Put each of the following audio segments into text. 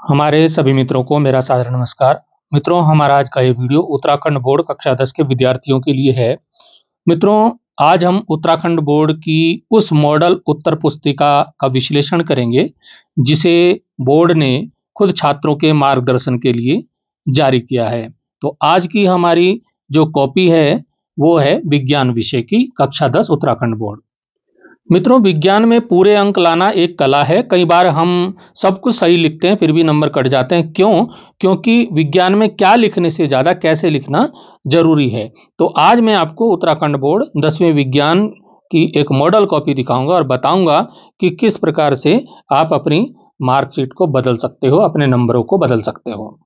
हमारे सभी मित्रों को मेरा सादर नमस्कार। मित्रों, हमारा आज का ये वीडियो उत्तराखंड बोर्ड कक्षा 10 के विद्यार्थियों के लिए है। मित्रों, आज हम उत्तराखंड बोर्ड की उस मॉडल उत्तर पुस्तिका का विश्लेषण करेंगे, जिसे बोर्ड ने खुद छात्रों के मार्गदर्शन के लिए जारी किया है। तो आज की हमारी जो कॉपी है, वो है विज्ञान विषय की कक्षा 10 उत्तराखंड बोर्ड। मित्रों, विज्ञान में पूरे अंक लाना एक कला है। कई बार हम सब कुछ सही लिखते हैं, फिर भी नंबर कट जाते हैं। क्यों? क्योंकि विज्ञान में क्या लिखने से ज़्यादा कैसे लिखना ज़रूरी है। तो आज मैं आपको उत्तराखंड बोर्ड 10वीं विज्ञान की एक मॉडल कॉपी दिखाऊंगा और बताऊंगा कि किस प्रकार से आप अपनी मार्कशीट को बदल सकते हो, अपने नंबरों को बदल सकते हो।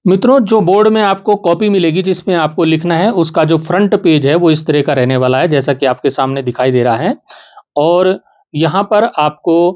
मित्रों, जो बोर्ड में आपको कॉपी मिलेगी जिसमें आपको लिखना है, उसका जो फ्रंट पेज है वो इस तरह का रहने वाला है, जैसा कि आपके सामने दिखाई दे रहा है। और यहाँ पर आपको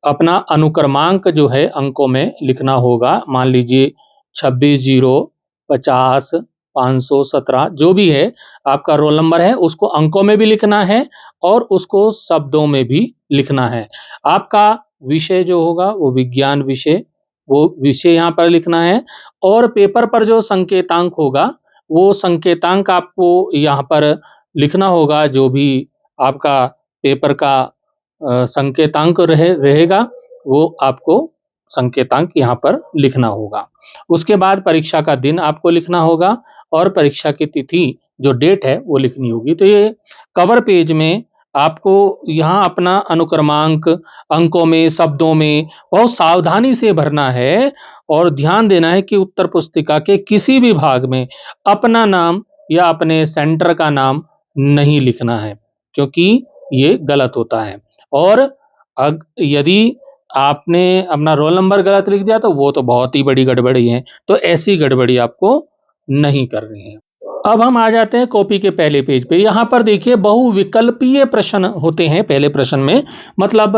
अपना अनुक्रमांक जो है अंकों में लिखना होगा। मान लीजिए 26, 0, 50, 517 जो भी है आपका रोल नंबर है, उसको अंकों में भी लिखना है और उसको शब्दों में भी लिखना है। आपका विषय जो होगा वो विज्ञान विषय, वो विषय यहाँ पर लिखना है। और पेपर पर जो संकेतांक होगा, वो संकेतांक आपको यहाँ पर लिखना होगा। जो भी आपका पेपर का संकेतांक रहेगा, वो आपको संकेतांक यहाँ पर लिखना होगा। उसके बाद परीक्षा का दिन आपको लिखना होगा और परीक्षा की तिथि जो डेट है वो लिखनी होगी। तो ये कवर पेज में आपको यहाँ अपना अनुक्रमांक अंकों में, शब्दों में बहुत सावधानी से भरना है और ध्यान देना है कि उत्तर पुस्तिका के किसी भी भाग में अपना नाम या अपने सेंटर का नाम नहीं लिखना है, क्योंकि ये गलत होता है। और यदि आपने अपना रोल नंबर गलत लिख दिया तो वो तो बहुत ही बड़ी गड़बड़ी है। तो ऐसी गड़बड़ी आपको नहीं करनी है। अब हम आ जाते हैं कॉपी के पहले पेज पे। यहाँ पर देखिए बहुविकल्पीय प्रश्न होते हैं पहले प्रश्न में। मतलब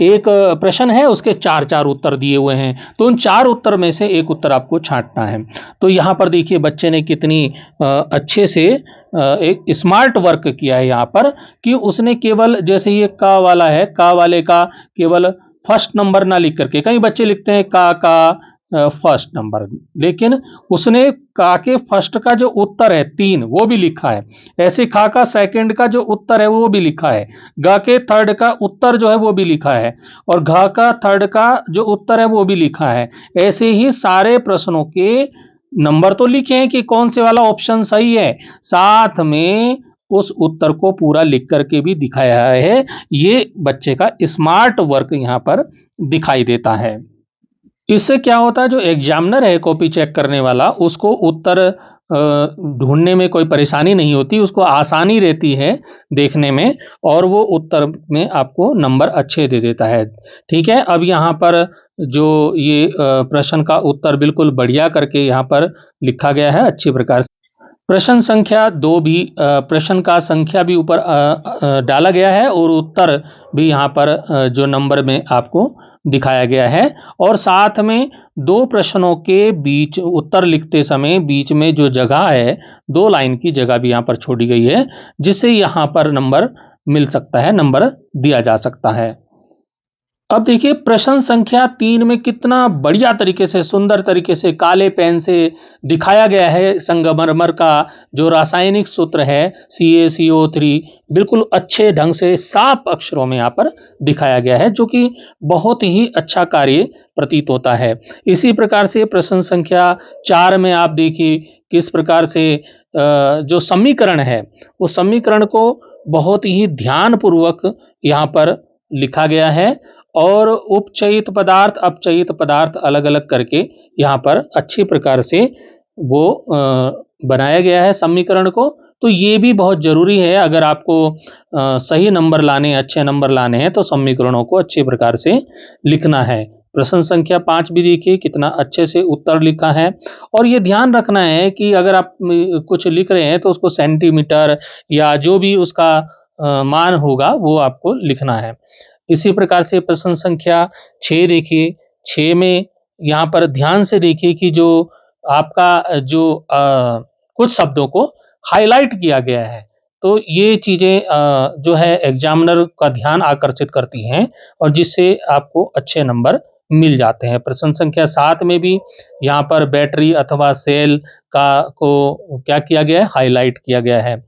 एक प्रश्न है, उसके चार चार उत्तर दिए हुए हैं, तो उन चार उत्तर में से एक उत्तर आपको छांटना है। तो यहाँ पर देखिए बच्चे ने कितनी अच्छे से एक स्मार्ट वर्क किया है यहाँ पर, कि उसने केवल जैसे ये का वाला है, का वाले का केवल फर्स्ट नंबर ना लिख करके, कई बच्चे लिखते हैं का फर्स्ट नंबर, लेकिन उसने का के फर्स्ट का जो उत्तर है 3 वो भी लिखा है। ऐसे खा का सेकंड का जो उत्तर है वो भी लिखा है। गा के थर्ड का उत्तर जो है वो भी लिखा है और घा का थर्ड का जो उत्तर है वो भी लिखा है। ऐसे ही सारे प्रश्नों के नंबर तो लिखे हैं कि कौन से वाला ऑप्शन सही है, साथ में उस उत्तर को पूरा लिख करके भी दिखाया है। ये बच्चे का स्मार्ट वर्क यहाँ पर दिखाई देता है। इससे क्या होता है, जो एग्जामिनर है कॉपी चेक करने वाला, उसको उत्तर ढूंढने में कोई परेशानी नहीं होती, उसको आसानी रहती है देखने में, और वो उत्तर में आपको नंबर अच्छे दे देता है। ठीक है, अब यहाँ पर जो ये प्रश्न का उत्तर बिल्कुल बढ़िया करके यहाँ पर लिखा गया है अच्छी प्रकार से। प्रश्न संख्या 2 भी प्रश्न का संख्या भी ऊपर डाला गया है और उत्तर भी यहाँ पर जो नंबर में आपको दिखाया गया है। और साथ में 2 प्रश्नों के बीच उत्तर लिखते समय बीच में जो जगह है, 2 लाइन की जगह भी यहाँ पर छोड़ी गई है, जिससे यहाँ पर नंबर मिल सकता है, नंबर दिया जा सकता है। अब देखिए प्रश्न संख्या 3 में कितना बढ़िया तरीके से, सुंदर तरीके से काले पेन से दिखाया गया है संगमरमर का जो रासायनिक सूत्र है CaCO3, बिल्कुल अच्छे ढंग से साफ अक्षरों में यहाँ पर दिखाया गया है, जो कि बहुत ही अच्छा कार्य प्रतीत होता है। इसी प्रकार से प्रश्न संख्या 4 में आप देखिए किस प्रकार से जो समीकरण है, उस समीकरण को बहुत ही ध्यानपूर्वक यहाँ पर लिखा गया है और उपचयित पदार्थ, अपचयित पदार्थ अलग-अलग करके यहाँ पर अच्छी प्रकार से वो बनाया गया है समीकरण को। तो ये भी बहुत ज़रूरी है, अगर आपको सही नंबर लाने, अच्छे नंबर लाने हैं, तो समीकरणों को अच्छी प्रकार से लिखना है। प्रश्न संख्या 5 भी देखिए कितना अच्छे से उत्तर लिखा है। और ये ध्यान रखना है कि अगर आप कुछ लिख रहे हैं तो उसको सेंटीमीटर या जो भी उसका मान होगा वो आपको लिखना है। इसी प्रकार से प्रश्न संख्या 6 देखिए, 6 में यहाँ पर ध्यान से देखिए कि जो आपका जो कुछ शब्दों को हाइलाइट किया गया है, तो ये चीज़ें जो है एग्जामिनर का ध्यान आकर्षित करती हैं और जिससे आपको अच्छे नंबर मिल जाते हैं। प्रश्न संख्या 7 में भी यहाँ पर बैटरी अथवा सेल का को क्या किया गया है, हाईलाइट किया गया है।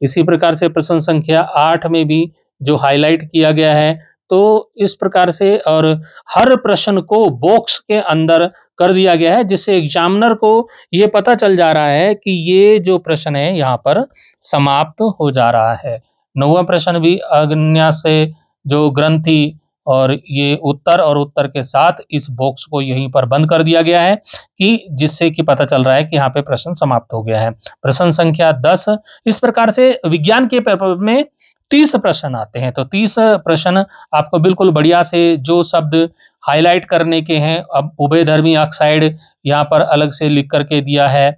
इसी प्रकार से प्रश्न संख्या 8 में भी जो हाईलाइट किया गया है, तो इस प्रकार से और हर प्रश्न को बॉक्स के अंदर कर दिया गया है, जिससे एग्जामिनर को ये पता चल जा रहा है कि ये जो प्रश्न है यहाँ पर समाप्त हो जा रहा है। 9वां प्रश्न भी अग्न्या से जो ग्रंथि और ये उत्तर और उत्तर के साथ इस बॉक्स को यहीं पर बंद कर दिया गया है कि जिससे कि पता चल रहा है कि यहाँ पे प्रश्न समाप्त हो गया है। प्रश्न संख्या 10 इस प्रकार से विज्ञान के पेपर में 30 प्रश्न आते हैं, तो 30 प्रश्न आपको बिल्कुल बढ़िया से जो शब्द हाईलाइट करने के हैं, अब उभयधर्मी ऑक्साइड यहाँ पर अलग से लिख करके दिया है,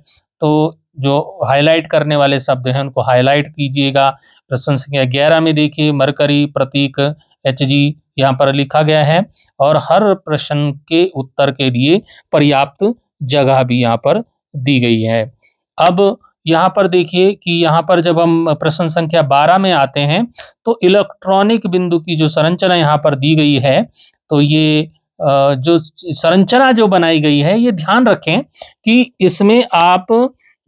तो जो हाईलाइट करने वाले शब्द हैं उनको हाईलाइट कीजिएगा। प्रश्न संख्या 11 में देखिए मरकरी प्रतीक Hg यहाँ पर लिखा गया है और हर प्रश्न के उत्तर के लिए पर्याप्त जगह भी यहाँ पर दी गई है। अब यहाँ पर देखिए कि यहाँ पर जब हम प्रश्न संख्या 12 में आते हैं, तो इलेक्ट्रॉनिक बिंदु की जो संरचना यहाँ पर दी गई है, तो ये जो संरचना जो बनाई गई है, ये ध्यान रखें कि इसमें आप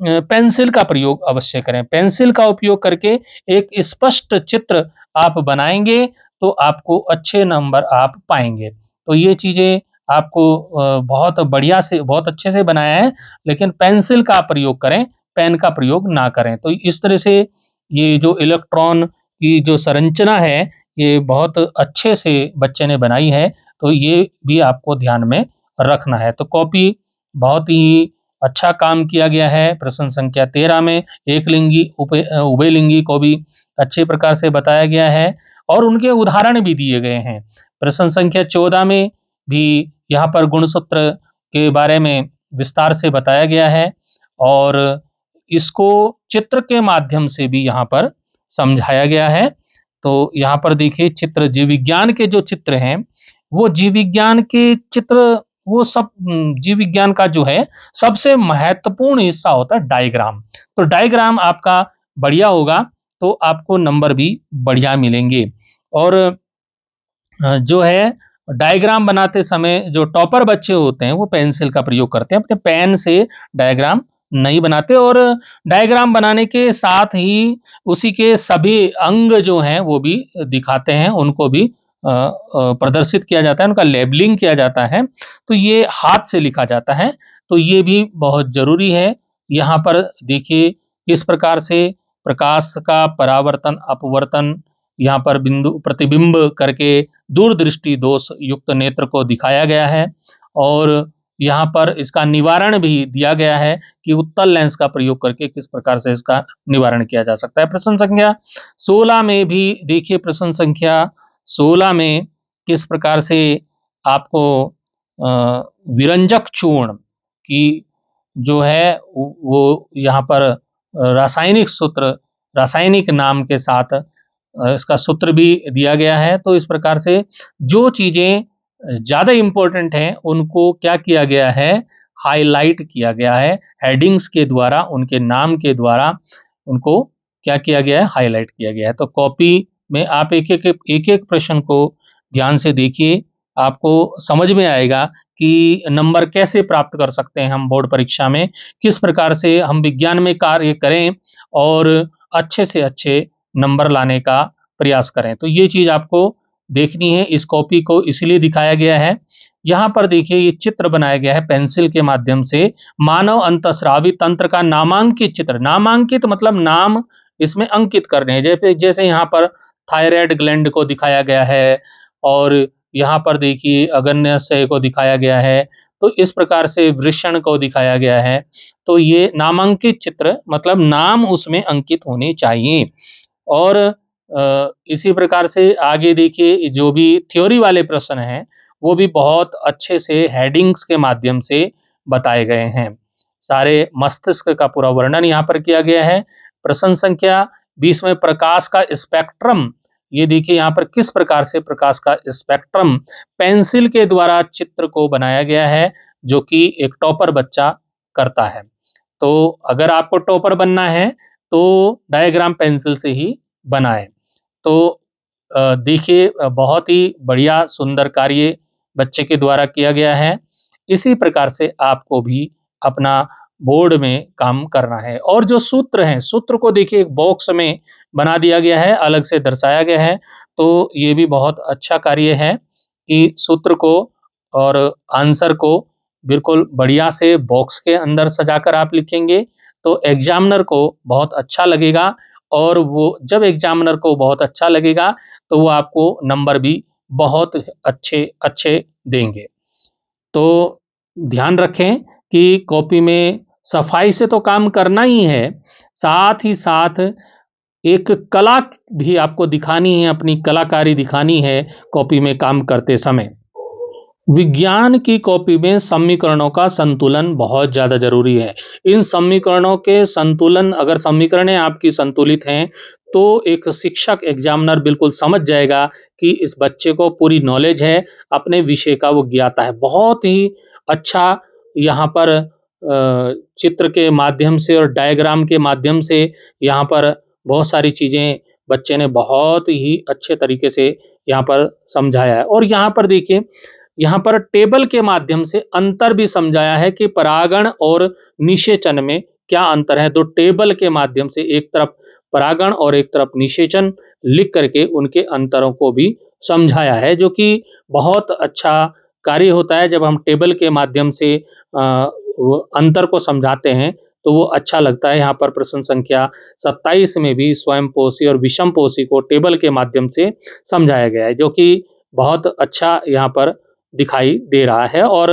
पेंसिल का प्रयोग अवश्य करें। पेंसिल का उपयोग करके एक स्पष्ट चित्र आप बनाएंगे तो आपको अच्छे नंबर आप पाएंगे। तो ये चीज़ें आपको बहुत बढ़िया से बहुत अच्छे से बनाया है, लेकिन पेंसिल का प्रयोग करें, पेन का प्रयोग ना करें। तो इस तरह से ये जो इलेक्ट्रॉन की जो संरचना है, ये बहुत अच्छे से बच्चे ने बनाई है, तो ये भी आपको ध्यान में रखना है। तो कॉपी बहुत ही अच्छा काम किया गया है। प्रश्न संख्या 13 में एकलिंगी उभयलिंगी को भी अच्छे प्रकार से बताया गया है और उनके उदाहरण भी दिए गए हैं। प्रश्न संख्या 14 में भी यहाँ पर गुणसूत्र के बारे में विस्तार से बताया गया है और इसको चित्र के माध्यम से भी यहाँ पर समझाया गया है। तो यहाँ पर देखिए चित्र जीव विज्ञान के जो चित्र हैं, वो जीव विज्ञान के चित्र वो सब जीव विज्ञान का जो है सबसे महत्वपूर्ण हिस्सा होता है डायग्राम। तो डायग्राम आपका बढ़िया होगा तो आपको नंबर भी बढ़िया मिलेंगे। और जो है डायग्राम बनाते समय जो टॉपर बच्चे होते हैं वो पेंसिल का प्रयोग करते हैं, अपने पेन से डायग्राम नहीं बनाते और डायग्राम बनाने के साथ ही उसी के सभी अंग जो हैं वो भी दिखाते हैं, उनको भी प्रदर्शित किया जाता है, उनका लेबलिंग किया जाता है। तो ये हाथ से लिखा जाता है, तो ये भी बहुत जरूरी है। यहाँ पर देखिए किस प्रकार से प्रकाश का परावर्तन अपवर्तन यहाँ पर बिंदु प्रतिबिंब करके दूरदृष्टि दोष युक्त नेत्र को दिखाया गया है और यहाँ पर इसका निवारण भी दिया गया है कि उत्तल लेंस का प्रयोग करके किस प्रकार से इसका निवारण किया जा सकता है। प्रश्न संख्या 16 में भी देखिए प्रश्न संख्या 16 में किस प्रकार से आपको विरंजक चूर्ण की जो है वो यहाँ पर रासायनिक सूत्र रासायनिक नाम के साथ इसका सूत्र भी दिया गया है। तो इस प्रकार से जो चीजें ज्यादा इंपॉर्टेंट हैं उनको क्या किया गया है, हाईलाइट किया गया है हेडिंग्स के द्वारा, उनके नाम के द्वारा उनको क्या किया गया है, हाईलाइट किया गया है। तो कॉपी में आप एक एक प्रश्न को ध्यान से देखिए, आपको समझ में आएगा कि नंबर कैसे प्राप्त कर सकते हैं हम बोर्ड परीक्षा में, किस प्रकार से हम विज्ञान में कार्य करें और अच्छे से अच्छे नंबर लाने का प्रयास करें। तो ये चीज आपको देखनी है। इस कॉपी को इसलिए दिखाया गया है, यहाँ पर देखिए ये चित्र बनाया गया है पेंसिल के माध्यम से मानव अंतःस्रावी तंत्र का नामांकित चित्र। नामांकित मतलब नाम इसमें अंकित करने हैं, जैसे जैसे यहाँ पर थायराइड ग्लैंड को दिखाया गया है और यहाँ पर देखिए अग्न्याशय को दिखाया गया है, तो इस प्रकार से वृषण को दिखाया गया है। तो ये नामांकित चित्र मतलब नाम उसमें अंकित होने चाहिए। और इसी प्रकार से आगे देखिए जो भी थ्योरी वाले प्रश्न हैं वो भी बहुत अच्छे से हेडिंग्स के माध्यम से बताए गए हैं। सारे मस्तिष्क का पूरा वर्णन यहाँ पर किया गया है। प्रश्न संख्या 20 में प्रकाश का स्पेक्ट्रम, ये देखिए यहाँ पर किस प्रकार से प्रकाश का स्पेक्ट्रम पेंसिल के द्वारा चित्र को बनाया गया है, जो कि एक टॉपर बच्चा करता है। तो अगर आपको टॉपर बनना है तो डायग्राम पेंसिल से ही बनाएं। तो देखिए बहुत ही बढ़िया सुंदर कार्य बच्चे के द्वारा किया गया है। इसी प्रकार से आपको भी अपना बोर्ड में काम करना है। और जो सूत्र हैं, सूत्र को देखिए एक बॉक्स में बना दिया गया है, अलग से दर्शाया गया है। तो ये भी बहुत अच्छा कार्य है कि सूत्र को और आंसर को बिल्कुल बढ़िया से बॉक्स के अंदर सजाकर आप लिखेंगे, तो एग्जामिनर को बहुत अच्छा लगेगा। और वो जब एग्जामिनर को बहुत अच्छा लगेगा, तो वो आपको नंबर भी बहुत अच्छे देंगे। तो ध्यान रखें कि कॉपी में सफाई से तो काम करना ही है, साथ ही साथ एक कला भी आपको दिखानी है, अपनी कलाकारी दिखानी है कॉपी में काम करते समय। विज्ञान की कॉपी में समीकरणों का संतुलन बहुत ज़्यादा ज़रूरी है। इन समीकरणों के संतुलन, अगर समीकरणें आपकी संतुलित हैं, तो एक शिक्षक एग्ज़ामिनर बिल्कुल समझ जाएगा कि इस बच्चे को पूरी नॉलेज है, अपने विषय का वो ज्ञाता है। बहुत ही अच्छा यहाँ पर चित्र के माध्यम से और डायग्राम के माध्यम से यहाँ पर बहुत सारी चीज़ें बच्चे ने बहुत ही अच्छे तरीके से यहाँ पर समझाया है। और यहाँ पर देखिए, यहाँ पर टेबल के माध्यम से अंतर भी समझाया है कि परागण और निषेचन में क्या अंतर है। तो टेबल के माध्यम से एक तरफ परागण और एक तरफ निषेचन लिख करके उनके अंतरों को भी समझाया है, जो कि बहुत अच्छा कार्य होता है। जब हम टेबल के माध्यम से वो अंतर को समझाते हैं, तो वो अच्छा लगता है। यहाँ पर प्रश्न संख्या 27 में भी स्वयंपोषी और विषमपोषी को टेबल के माध्यम से समझाया गया है, जो कि बहुत अच्छा यहाँ पर दिखाई दे रहा है। और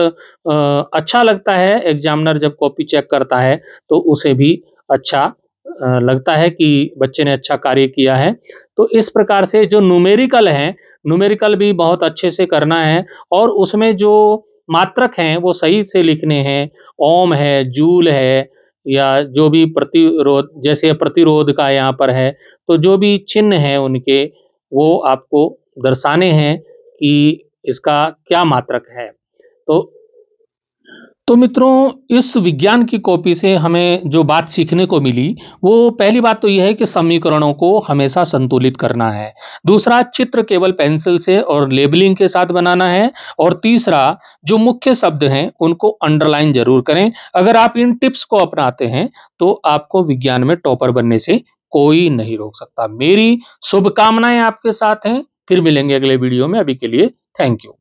अच्छा लगता है, एग्जामिनर जब कॉपी चेक करता है तो उसे भी अच्छा लगता है कि बच्चे ने अच्छा कार्य किया है। तो इस प्रकार से जो न्यूमेरिकल हैं, न्यूमेरिकल भी बहुत अच्छे से करना है। और उसमें जो मात्रक हैं वो सही से लिखने हैं। ओम है, जूल है, या जो भी प्रतिरोध, जैसे प्रतिरोध का यहाँ पर है, तो जो भी चिन्ह हैं उनके, वो आपको दर्शाने हैं कि इसका क्या मात्रक है। तो मित्रों, इस विज्ञान की कॉपी से हमें जो बात सीखने को मिली, वो पहली बात तो ये है कि समीकरणों को हमेशा संतुलित करना है। दूसरा, चित्र केवल पेंसिल से और लेबलिंग के साथ बनाना है। और तीसरा, जो मुख्य शब्द हैं उनको अंडरलाइन जरूर करें। अगर आप इन टिप्स को अपनाते हैं, तो आपको विज्ञान में टॉपर बनने से कोई नहीं रोक सकता। मेरी शुभकामनाएं आपके साथ हैं। फिर मिलेंगे अगले वीडियो में। अभी के लिए थैंक यू।